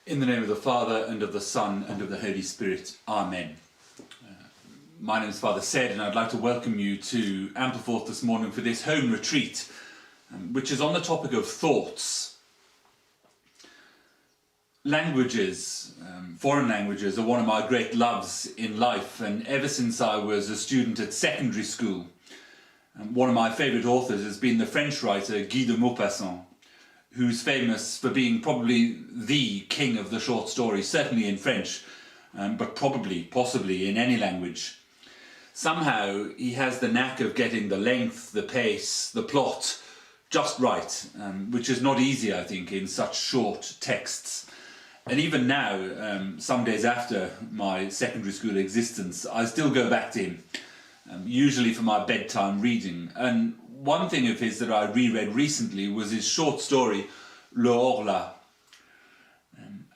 In the name of the Father, and of the Son, and of the Holy Spirit. Amen. My name is Father Said, and I'd like to welcome you to Ampleforth this morning for this home retreat, which is on the topic of thoughts. Languages, foreign languages, are one of my great loves in life, and ever since I was a student at secondary school, one of my favourite authors has been the French writer Guy de Maupassant, who's famous for being probably the king of the short story, certainly in French, but possibly in any language. Somehow he has the knack of getting the length, the pace, the plot just right, which is not easy, I think, in such short texts. And even now, some days after my secondary school existence, I still go back to him, usually for my bedtime reading. And one thing of his that I reread recently was his short story, Le Horla.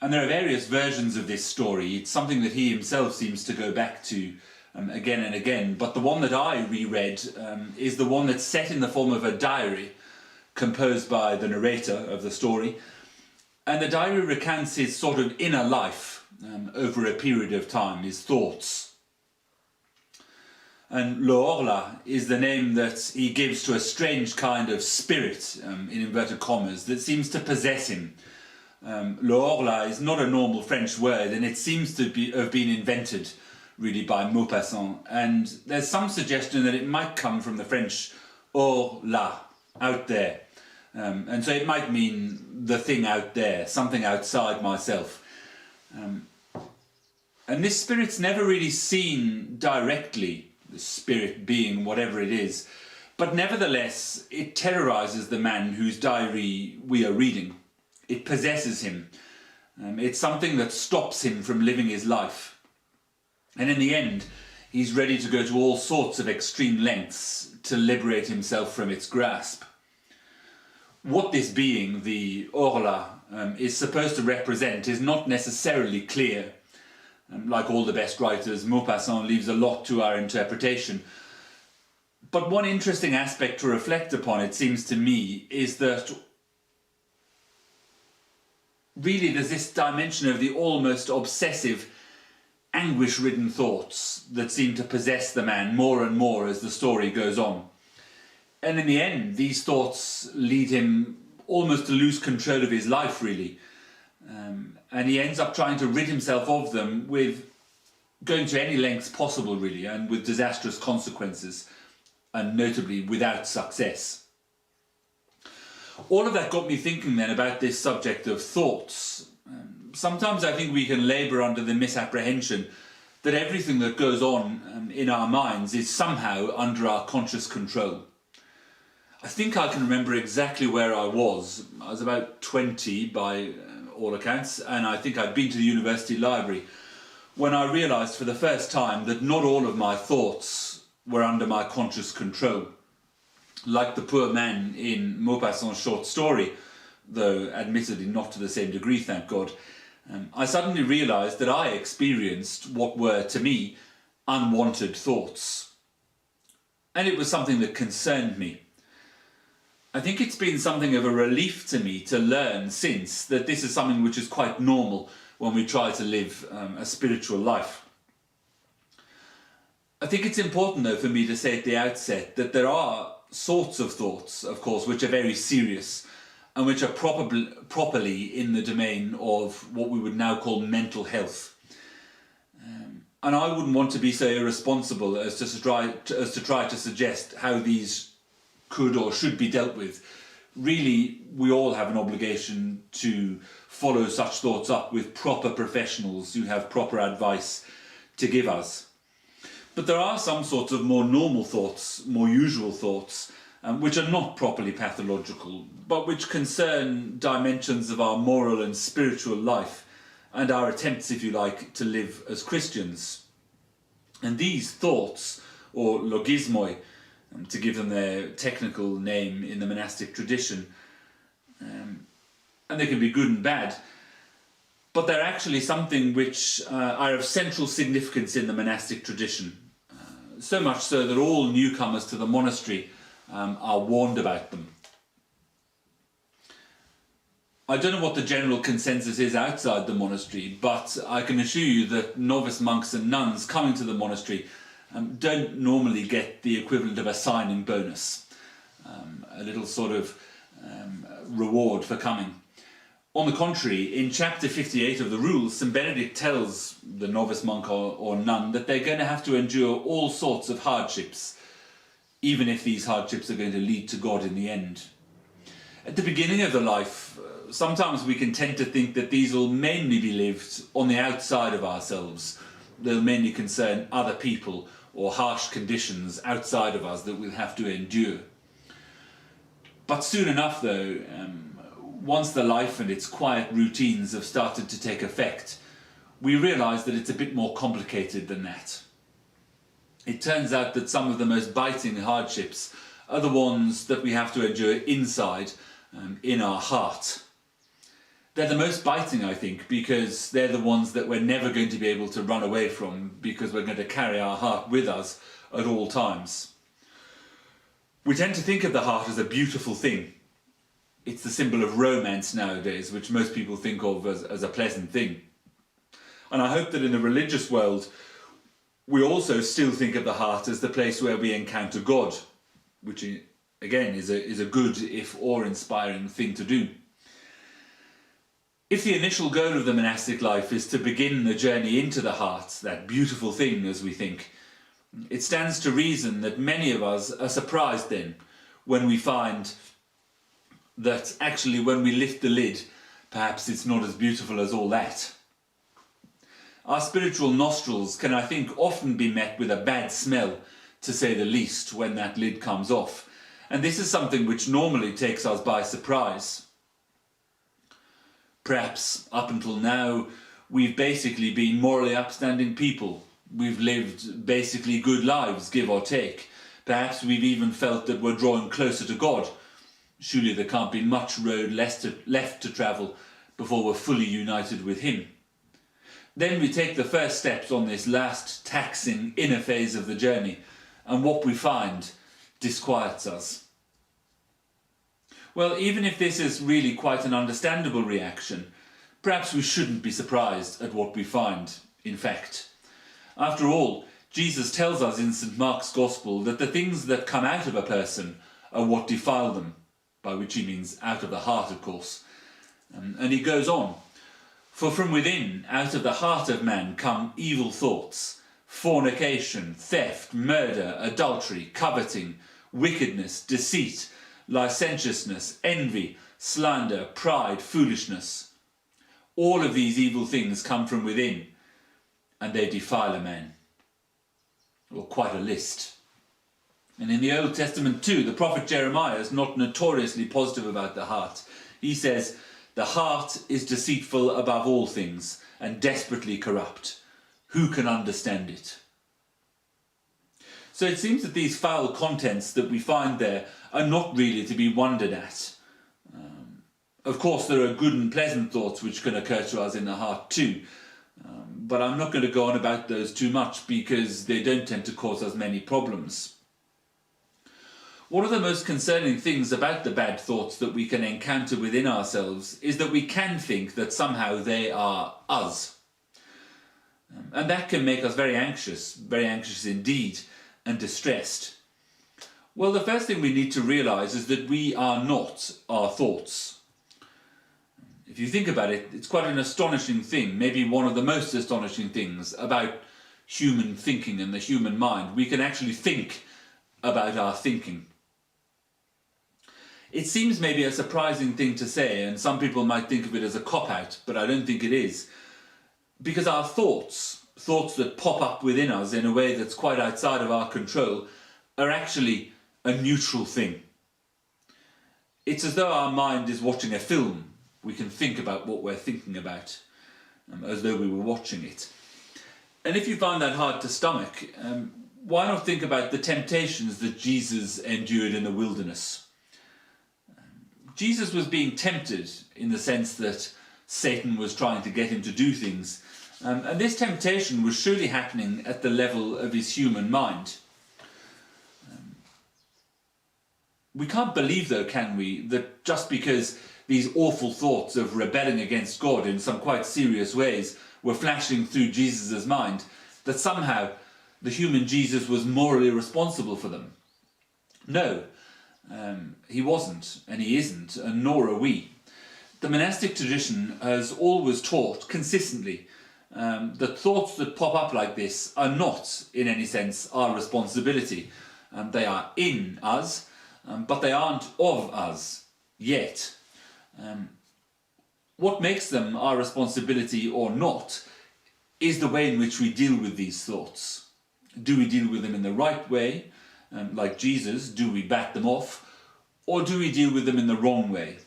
And there are various versions of this story. It's something that he himself seems to go back to again and again. But the one that I reread is the one that's set in the form of a diary composed by the narrator of the story. And the diary recounts his sort of inner life over a period of time, his thoughts. And Le Horla is the name that he gives to a strange kind of spirit, in inverted commas, that seems to possess him. Le Horla is not a normal French word, and it seems to have been invented really by Maupassant. And there's some suggestion that it might come from the French hors là, out there. And so it might mean the thing out there, something outside myself. And this spirit's never really seen directly, the spirit being whatever it is, but nevertheless it terrorizes the man whose diary we are reading. It possesses him. It's something that stops him from living his life. And in the end, he's ready to go to all sorts of extreme lengths to liberate himself from its grasp. What this being, the Horla, is supposed to represent is not necessarily clear. Like all the best writers, Maupassant leaves a lot to our interpretation. But one interesting aspect to reflect upon, it seems to me, is that really there's this dimension of the almost obsessive, anguish-ridden thoughts that seem to possess the man more and more as the story goes on. And in the end, these thoughts lead him almost to lose control of his life, really. And he ends up trying to rid himself of them with going to any lengths possible, really, and with disastrous consequences, and notably without success. All of that got me thinking then about this subject of thoughts. Sometimes I think we can labour under the misapprehension that everything that goes on in our minds is somehow under our conscious control. I think I can remember exactly where I was. I was about 20 by all accounts, and I think I'd been to the university library when I realised for the first time that not all of my thoughts were under my conscious control. Like the poor man in Maupassant's short story, though admittedly not to the same degree, thank God, I suddenly realised that I experienced what were, to me, unwanted thoughts. And it was something that concerned me. I think it's been something of a relief to me to learn since that this is something which is quite normal when we try to live a spiritual life. I think it's important, though, for me to say at the outset that there are sorts of thoughts, of course, which are very serious and which are properly in the domain of what we would now call mental health. And I wouldn't want to be so irresponsible as to try to suggest how these could or should be dealt with. Really, we all have an obligation to follow such thoughts up with proper professionals who have proper advice to give us. But there are some sorts of more normal thoughts, more usual thoughts, which are not properly pathological, but which concern dimensions of our moral and spiritual life and our attempts, if you like, to live as Christians. And these thoughts, or logismoi, to give them their technical name in the monastic tradition, and they can be good and bad, but they're actually something which are of central significance in the monastic tradition, so much so that all newcomers to the monastery are warned about them. I don't know what the general consensus is outside the monastery, but I can assure you that novice monks and nuns coming to the monastery don't normally get the equivalent of a signing bonus, a little sort of reward for coming. On the contrary, in chapter 58 of the rules, St. Benedict tells the novice monk or nun that they're going to have to endure all sorts of hardships, even if these hardships are going to lead to God in the end. At the beginning of the life, sometimes we can tend to think that these will mainly be lived on the outside of ourselves. They'll mainly concern other people or harsh conditions outside of us that we'll have to endure. But soon enough, though, once the life and its quiet routines have started to take effect, we realise that it's a bit more complicated than that. It turns out that some of the most biting hardships are the ones that we have to endure inside, in our heart. They're the most biting, I think, because they're the ones that we're never going to be able to run away from, because we're going to carry our heart with us at all times. We tend to think of the heart as a beautiful thing. It's the symbol of romance nowadays, which most people think of as a pleasant thing. And I hope that in the religious world, we also still think of the heart as the place where we encounter God, which again is a good, if awe-inspiring thing to do. If the initial goal of the monastic life is to begin the journey into the heart, that beautiful thing as we think, it stands to reason that many of us are surprised then when we find that actually when we lift the lid, perhaps it's not as beautiful as all that. Our spiritual nostrils can, I think, often be met with a bad smell, to say the least, when that lid comes off. And this is something which normally takes us by surprise. Perhaps up until now, we've basically been morally upstanding people. We've lived basically good lives, give or take. Perhaps we've even felt that we're drawing closer to God. Surely there can't be much road left to travel before we're fully united with Him. Then we take the first steps on this last taxing inner phase of the journey, and what we find disquiets us. Well, even if this is really quite an understandable reaction, perhaps we shouldn't be surprised at what we find, in fact. After all, Jesus tells us in St. Mark's Gospel that the things that come out of a person are what defile them, by which he means out of the heart, of course. And he goes on, "For from within, out of the heart of man, come evil thoughts, fornication, theft, murder, adultery, coveting, wickedness, deceit, licentiousness, envy, slander, pride, foolishness. All of these evil things come from within, and they defile a man." Well, quite a list. And in the Old Testament too, the prophet Jeremiah is not notoriously positive about the heart. He says, "The heart is deceitful above all things and desperately corrupt. Who can understand it?" So it seems that these foul contents that we find there are not really to be wondered at. Of course, there are good and pleasant thoughts which can occur to us in the heart too. But I'm not going to go on about those too much because they don't tend to cause us many problems. One of the most concerning things about the bad thoughts that we can encounter within ourselves is that we can think that somehow they are us. And that can make us very anxious indeed, and distressed. Well, the first thing we need to realise is that we are not our thoughts. If you think about it, it's quite an astonishing thing, maybe one of the most astonishing things about human thinking and the human mind. We can actually think about our thinking. It seems maybe a surprising thing to say, and some people might think of it as a cop-out, but I don't think it is. Because our thoughts that pop up within us in a way that's quite outside of our control, are actually a neutral thing. It's as though our mind is watching a film. We can think about what we're thinking about, as though we were watching it. And if you find that hard to stomach, why not think about the temptations that Jesus endured in the wilderness? Jesus was being tempted in the sense that Satan was trying to get him to do things. And this temptation was surely happening at the level of his human mind. We can't believe, though, can we, that just because these awful thoughts of rebelling against God in some quite serious ways were flashing through Jesus' mind, that somehow the human Jesus was morally responsible for them. No, he wasn't, and he isn't, and nor are we. The monastic tradition has always taught consistently that thoughts that pop up like this are not, in any sense, our responsibility. They are in us, but they aren't of us yet. What makes them our responsibility or not is the way in which we deal with these thoughts. Do we deal with them in the right way, like Jesus? Do we bat them off? Or do we deal with them in the wrong way?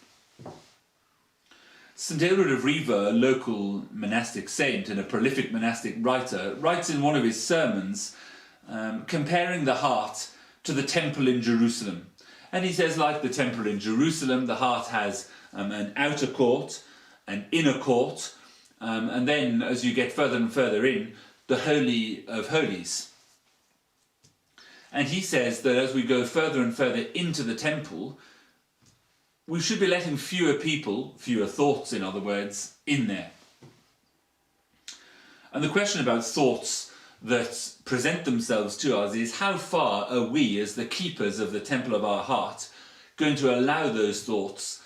St. Aelred of Riva, a local monastic saint and a prolific monastic writer, writes in one of his sermons comparing the heart to the temple in Jerusalem. And he says, like the temple in Jerusalem, the heart has an outer court, an inner court, and then as you get further and further in, the Holy of Holies. And he says that as we go further and further into the temple, we should be letting fewer people, fewer thoughts in other words, in there. And the question about thoughts that present themselves to us is, how far are we, as the keepers of the temple of our heart, going to allow those thoughts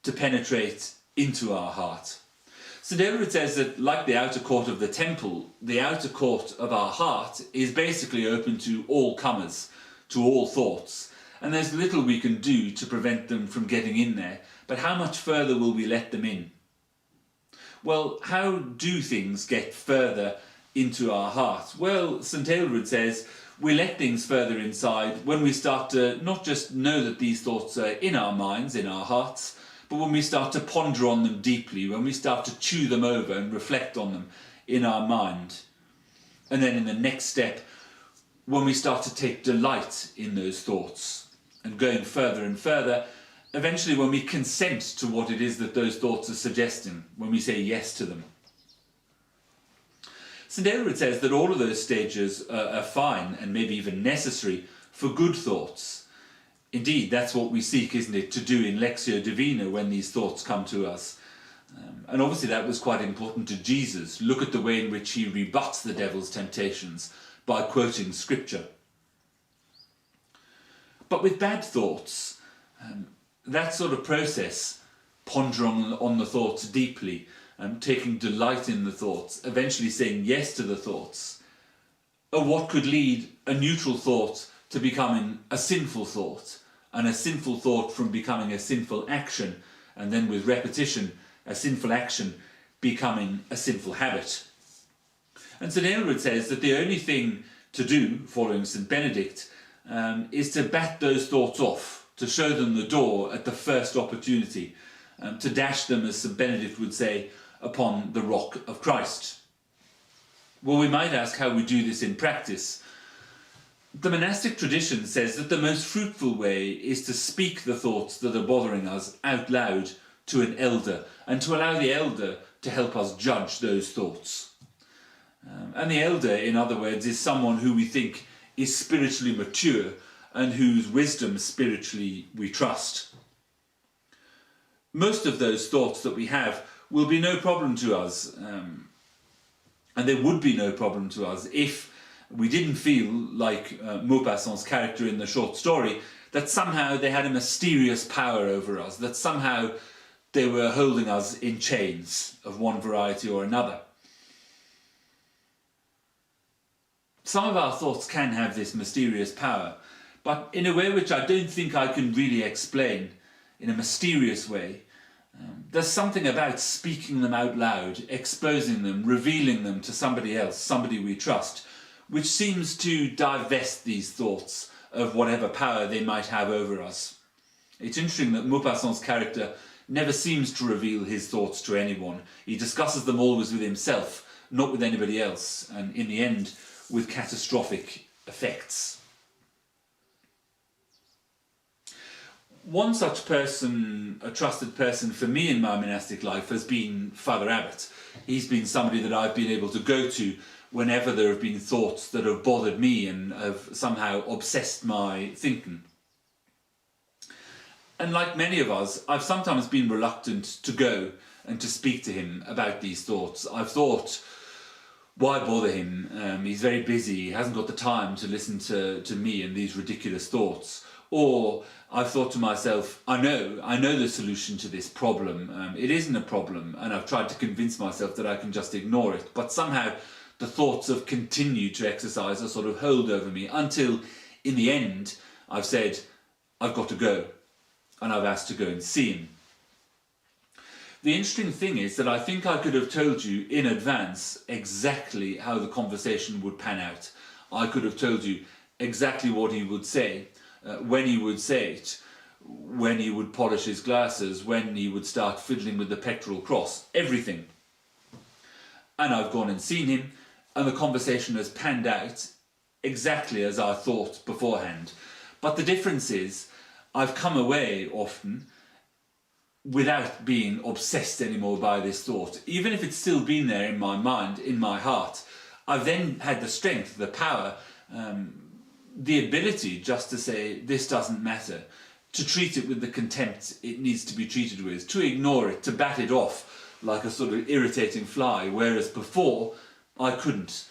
to penetrate into our heart? St. Aelred says that, like the outer court of the temple, the outer court of our heart is basically open to all comers, to all thoughts. And there's little we can do to prevent them from getting in there. But how much further will we let them in? Well, how do things get further into our heart? Well, St. Aelred says we let things further inside when we start to not just know that these thoughts are in our minds, in our hearts, but when we start to ponder on them deeply, when we start to chew them over and reflect on them in our mind. And then in the next step, when we start to take delight in those thoughts. And going further and further, eventually when we consent to what it is that those thoughts are suggesting, when we say yes to them. St. Aelred says that all of those stages are fine and maybe even necessary for good thoughts. Indeed, that's what we seek, isn't it, to do in Lectio Divina when these thoughts come to us. And obviously that was quite important to Jesus. Look at the way in which he rebuts the devil's temptations by quoting scripture. But with bad thoughts, that sort of process, pondering on the thoughts deeply, taking delight in the thoughts, eventually saying yes to the thoughts, are what could lead a neutral thought to becoming a sinful thought, and a sinful thought from becoming a sinful action, and then with repetition, a sinful action becoming a sinful habit. And St. Aelred says that the only thing to do, following St. Benedict, is to bat those thoughts off, to show them the door at the first opportunity, to dash them, as St. Benedict would say, upon the rock of Christ. Well, we might ask how we do this in practice. The monastic tradition says that the most fruitful way is to speak the thoughts that are bothering us out loud to an elder, and to allow the elder to help us judge those thoughts. And the elder, in other words, is someone who we think is spiritually mature and whose wisdom spiritually we trust. Most of those thoughts that we have will be no problem to us, and they would be no problem to us if we didn't feel, like Maupassant's character in the short story, that somehow they had a mysterious power over us, that somehow they were holding us in chains of one variety or another. Some of our thoughts can have this mysterious power, but in a way which I don't think I can really explain, in a mysterious way. There's something about speaking them out loud, exposing them, revealing them to somebody else, somebody we trust, which seems to divest these thoughts of whatever power they might have over us. It's interesting that Maupassant's character never seems to reveal his thoughts to anyone. He discusses them always with himself, not with anybody else, and in the end, with catastrophic effects. One such person, a trusted person for me in my monastic life, has been Father Abbot. He's been somebody that I've been able to go to whenever there have been thoughts that have bothered me and have somehow obsessed my thinking. And like many of us, I've sometimes been reluctant to go and to speak to him about these thoughts. I've thought, why bother him? He's very busy, he hasn't got the time to listen to me and these ridiculous thoughts. Or I've thought to myself, I know the solution to this problem. It isn't a problem, and I've tried to convince myself that I can just ignore it. But somehow the thoughts have continued to exercise a sort of hold over me until, in the end, I've said, I've got to go. And I've asked to go and see him. The interesting thing is that I think I could have told you in advance exactly how the conversation would pan out. I could have told you exactly what he would say, when he would say it, when he would polish his glasses, when he would start fiddling with the pectoral cross, everything. And I've gone and seen him, and the conversation has panned out exactly as I thought beforehand. But the difference is, I've come away often without being obsessed anymore by this thought. Even if it's still been there in my mind, in my heart, I've then had the strength, the power, the ability just to say, this doesn't matter, to treat it with the contempt it needs to be treated with, to ignore it, to bat it off like a sort of irritating fly, whereas before I couldn't.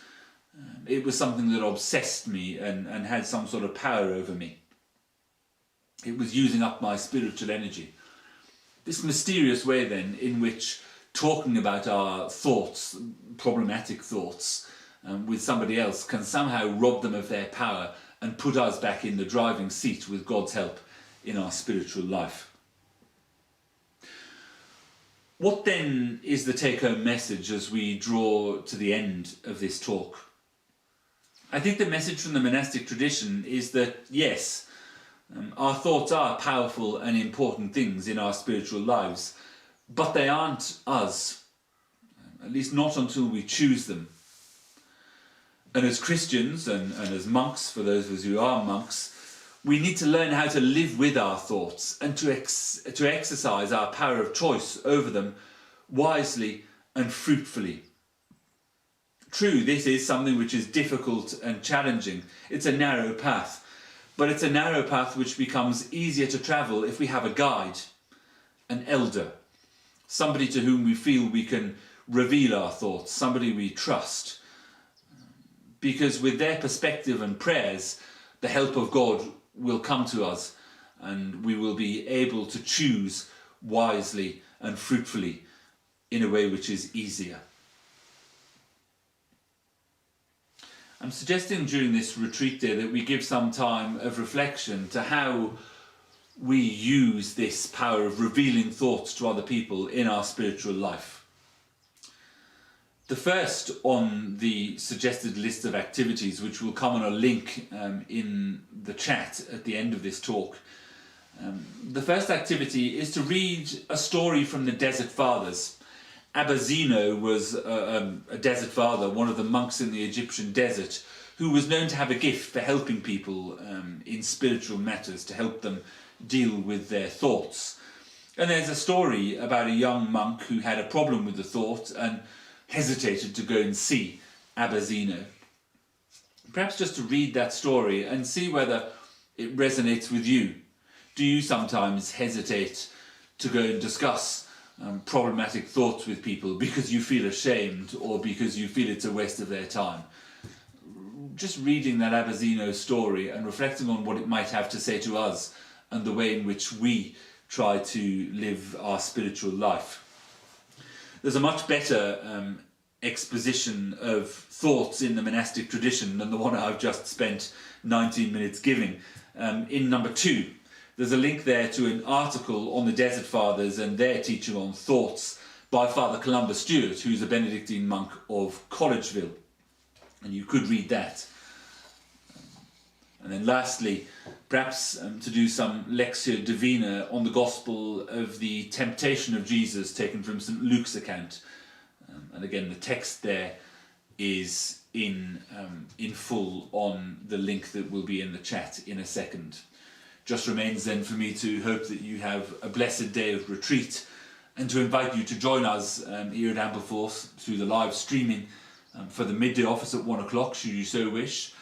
It was something that obsessed me and had some sort of power over me. It was using up my spiritual energy. This mysterious way then in which talking about our thoughts, problematic thoughts, with somebody else can somehow rob them of their power and put us back in the driving seat with God's help in our spiritual life. What then is the take-home message as we draw to the end of this talk? I think the message from the monastic tradition is that, yes, our thoughts are powerful and important things in our spiritual lives, but they aren't us, at least not until we choose them. And as Christians and as monks, for those of us who are monks, we need to learn how to live with our thoughts and to exercise our power of choice over them wisely and fruitfully. True, this is something which is difficult and challenging. It's a narrow path. But it's a narrow path which becomes easier to travel if we have a guide, an elder, somebody to whom we feel we can reveal our thoughts, somebody we trust. Because with their perspective and prayers, the help of God will come to us and we will be able to choose wisely and fruitfully in a way which is easier. I'm suggesting during this retreat day that we give some time of reflection to how we use this power of revealing thoughts to other people in our spiritual life. The first on the suggested list of activities, which will come on a link in the chat at the end of this talk, the first activity is to read a story from the Desert Fathers. Abba Zeno was a desert father, one of the monks in the Egyptian desert, who was known to have a gift for helping people in spiritual matters, to help them deal with their thoughts. And there's a story about a young monk who had a problem with the thought and hesitated to go and see Abba Zeno. Perhaps just to read that story and see whether it resonates with you. Do you sometimes hesitate to go and discuss problematic thoughts with people because you feel ashamed or because you feel it's a waste of their time? Just reading that Abba Zeno story and reflecting on what it might have to say to us and the way in which we try to live our spiritual life. There's a much better exposition of thoughts in the monastic tradition than the one I've just spent 19 minutes giving. In number 2, there's a link there to an article on the Desert Fathers and their teaching on thoughts by Father Columbus Stewart, who's a Benedictine monk of Collegeville. And you could read that. And then lastly, perhaps to do some Lectio Divina on the Gospel of the Temptation of Jesus, taken from St. Luke's account. And again, the text there is in full on the link that will be in the chat in a second. Just remains then for me to hope that you have a blessed day of retreat and to invite you to join us here at Ampleforth through the live streaming for the midday office at 1 o'clock, should you so wish,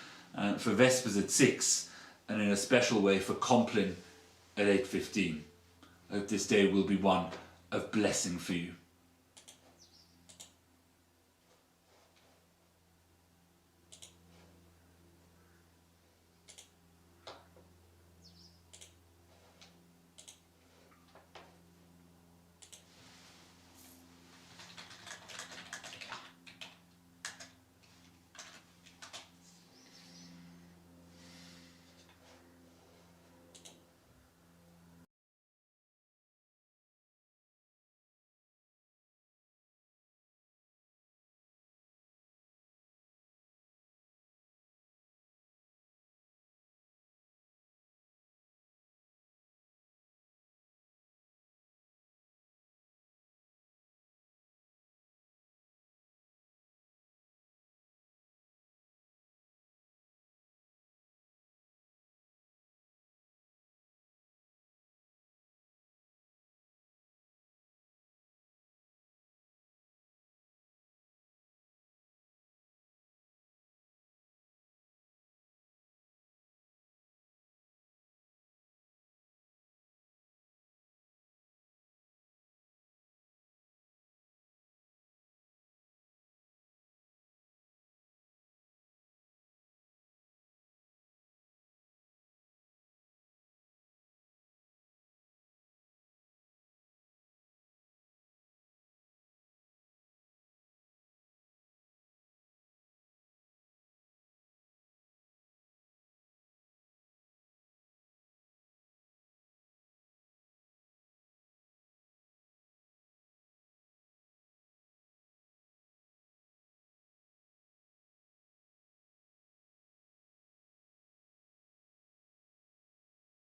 for Vespers at 6, and in a special way for Compline at 8:15. I hope this day will be one of blessing for you.